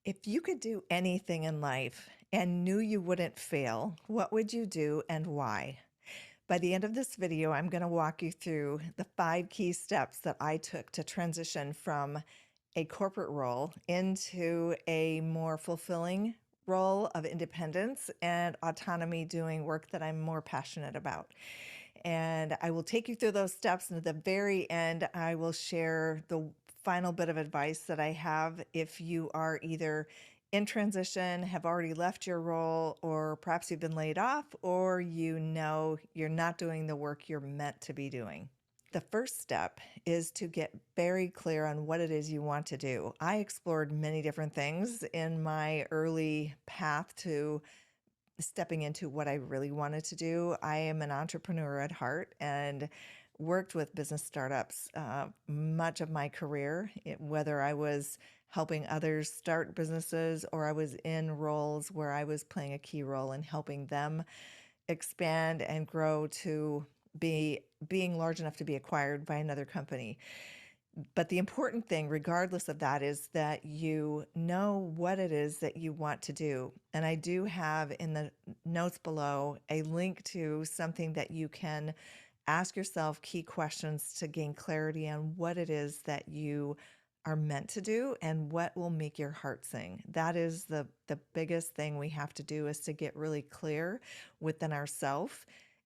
If you could do anything in life and knew you wouldn't fail, what would you do and why? By the end of this video, I'm going to walk you through the 5 key steps that I took to transition from a corporate role into a more fulfilling role of independence and autonomy doing work that I'm more passionate about. And I will take you through those steps. And at the very end, I will share the final bit of advice that I have if you are either in transition, have already left your role, or perhaps you've been laid off, or you know you're not doing the work you're meant to be doing. The first step is to get very clear on what it is you want to do. I explored many different things in my early path to stepping into what I really wanted to do. I am an entrepreneur at heart and worked with business startups much of my career, whether I was helping others start businesses or I was in roles where I was playing a key role in helping them expand and grow to being large enough to be acquired by another company. But the important thing, regardless of that, is that you know what it is that you want to do. And I do have in the notes below a link to something that you can ask yourself key questions to gain clarity on what it is that you are meant to do and what will make your heart sing. That is the biggest thing we have to do, is to get really clear within ourselves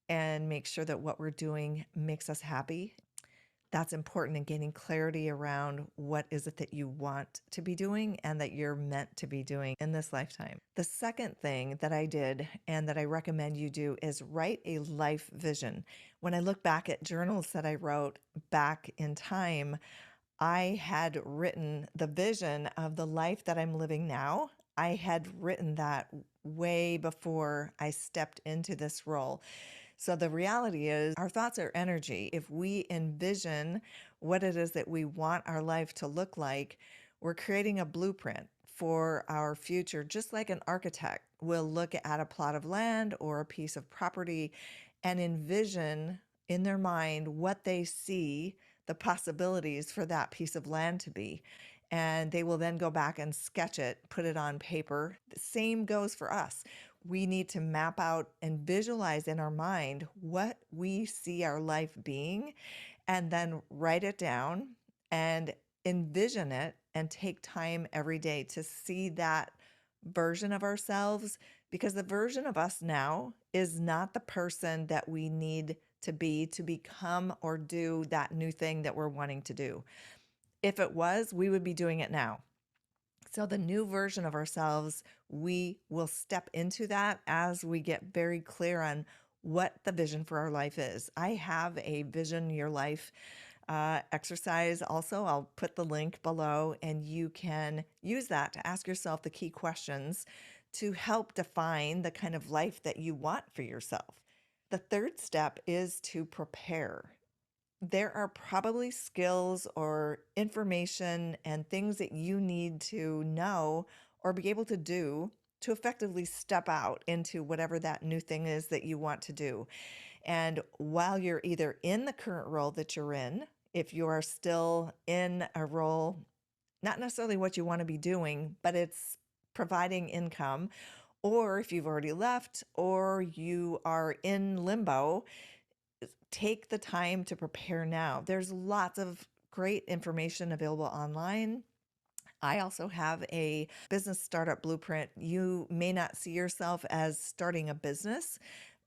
and make sure that what we're doing makes us happy. That's important in gaining clarity around what is it that you want to be doing and that you're meant to be doing in this lifetime. The second thing that I did and that I recommend you do is write a life vision. When I look back at journals that I wrote back in time, I had written the vision of the life that I'm living now. I had written that way before I stepped into this role. So the reality is our thoughts are energy. If we envision what it is that we want our life to look like, we're creating a blueprint for our future, just like an architect will look at a plot of land or a piece of property and envision in their mind what they see the possibilities for that piece of land to be. And they will then go back and sketch it, put it on paper. The same goes for us. We need to map out and visualize in our mind what we see our life being, and then write it down and envision it and take time every day to see that version of ourselves, because the version of us now is not the person that we need to be to become or do that new thing that we're wanting to do. If it was, we would be doing it now. So the new version of ourselves, we will step into that as we get very clear on what the vision for our life is. I have a Vision Your Life exercise also. I'll put the link below, and you can use that to ask yourself the key questions to help define the kind of life that you want for yourself. The third step is to prepare. There are probably skills or information and things that you need to know or be able to do to effectively step out into whatever that new thing is that you want to do. And while you're either in the current role that you're in, if you are still in a role, not necessarily what you want to be doing, but it's providing income, or if you've already left or you are in limbo, take the time to prepare now. There's lots of great information available online. I also have a business startup blueprint. You may not see yourself as starting a business,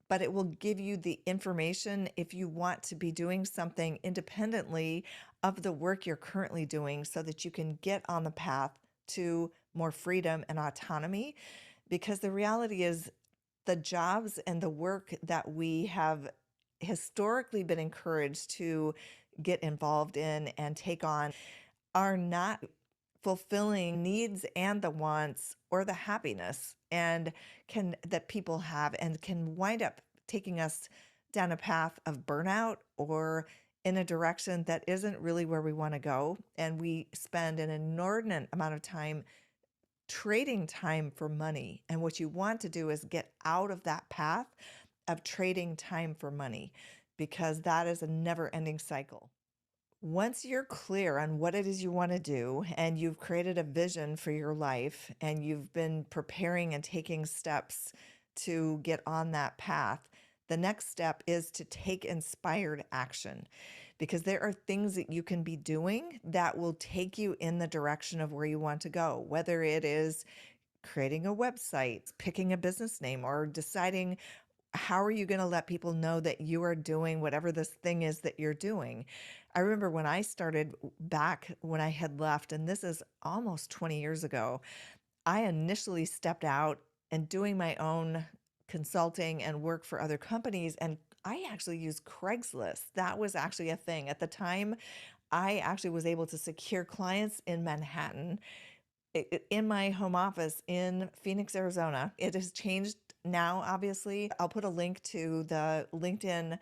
but it will give you the information if you want to be doing something independently of the work you're currently doing, so that you can get on the path to more freedom and autonomy. Because the reality is, the jobs and the work that we have historically been encouraged to get involved in and take on are not fulfilling needs and the wants or the happiness and can that people have, and can wind up taking us down a path of burnout or in a direction that isn't really where we want to go. And we spend an inordinate amount of time trading time for money. And what you want to do is get out of that path of trading time for money, because that is a never ending cycle. Once you're clear on what it is you want to do and you've created a vision for your life and you've been preparing and taking steps to get on that path, the next step is to take inspired action because there are things that you can be doing that will take you in the direction of where you want to go, whether it is creating a website, picking a business name, or deciding how are you going to let people know that you are doing whatever this thing is that you're doing? I remember when I started back when I had left, and this is almost 20 years ago, I initially stepped out and doing my own consulting and work for other companies. And I actually used Craigslist. That was actually a thing. At the time, I actually was able to secure clients in Manhattan in my home office in Phoenix, Arizona. It has changed now, obviously. I'll put a link to the LinkedIn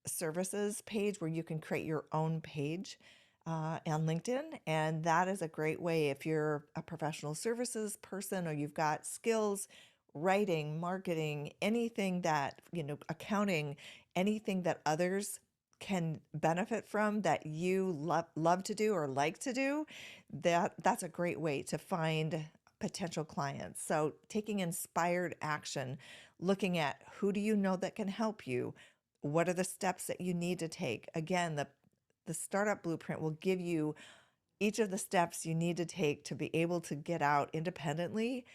services page where you can create your own page on LinkedIn. And that is a great way if you're a professional services person or you've got skills, writing, marketing, anything that, accounting, anything that others can benefit from that you love to do or like to do, that's a great way to find potential clients. So taking inspired action, looking at who do you know that can help you? What are the steps that you need to take? Again, the startup blueprint will give you each of the steps you need to take to be able to get out independently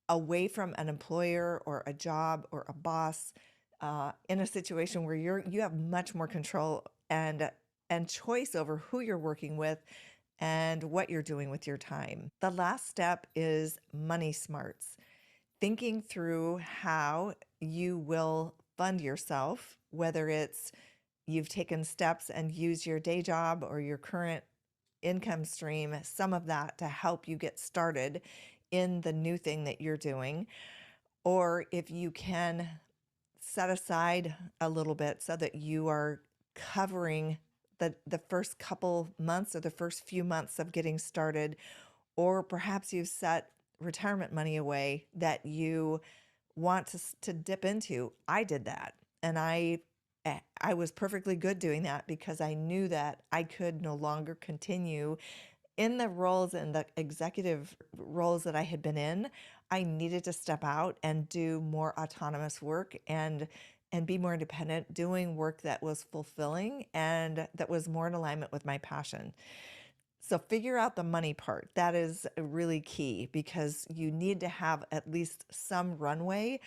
away from an employer or a job or a boss in a situation where you have much more control and choice over who you're working with and what you're doing with your time. The last step is money smarts, thinking through how you will fund yourself, whether it's you've taken steps and used your day job or your current income stream, some of that to help you get started in the new thing that you're doing. Or if you can set aside a little bit so that you are covering the first couple months or the first few months of getting started, or perhaps you've set retirement money away that you want to dip into. I did that, and I was perfectly good doing that because I knew that I could no longer continue in the roles and the executive roles that I had been in. I needed to step out and do more autonomous work and be more independent, doing work that was fulfilling and that was more in alignment with my passion. So figure out the money part. That is really key because you need to have at least some runway.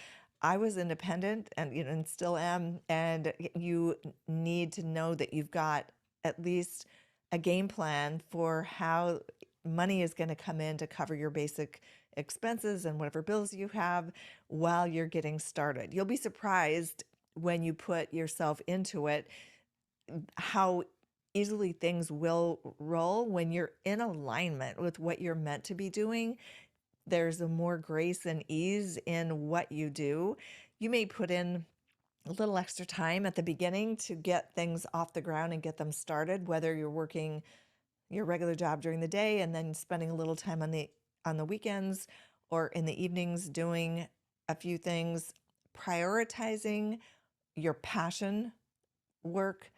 I was independent and still am, and you need to know that you've got at least a game plan for how money is going to come in to cover your basic expenses and whatever bills you have while you're getting started. You'll be surprised when you put yourself into it how easily things will roll when you're in alignment with what you're meant to be doing. There's a more grace and ease in what you do. You may put in a little extra time at the beginning to get things off the ground and get them started, whether you're working your regular job during the day and then spending a little time on the weekends or in the evenings doing a few things, prioritizing your passion work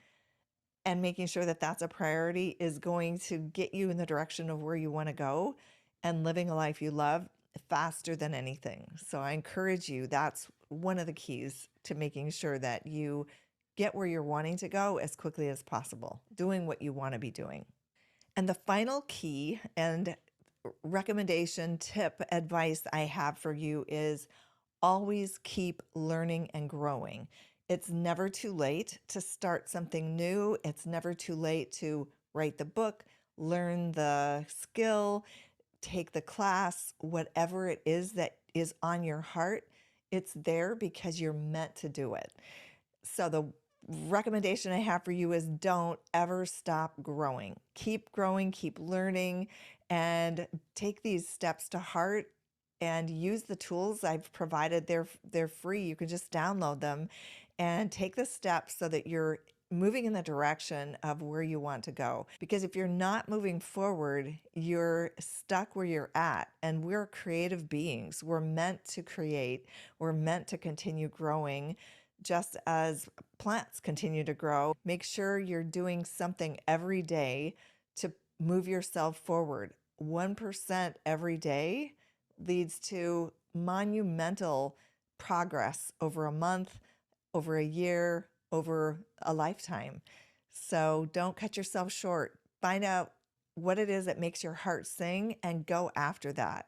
and making sure that that's a priority is going to get you in the direction of where you want to go and living a life you love faster than anything. So I encourage you, that's one of the keys to making sure that you get where you're wanting to go as quickly as possible, doing what you want to be doing. And the final key and recommendation, tip, advice I have for you is always keep learning and growing. It's never too late to start something new. It's never too late to write the book, learn the skill, take the class, whatever it is that is on your heart. It's there because you're meant to do it. So the recommendation I have for you is don't ever stop growing. Keep growing, keep learning, and take these steps to heart and use the tools I've provided. They're free. You can just download them and take the steps so that you're moving in the direction of where you want to go. Because if you're not moving forward, you're stuck where you're at. And we're creative beings. We're meant to create. We're meant to continue growing. just as plants continue to grow. Make sure you're doing something every day to move yourself forward. 1% every day leads to monumental progress over a month, over a year, over a lifetime. So don't cut yourself short. Find out what it is that makes your heart sing and go after that.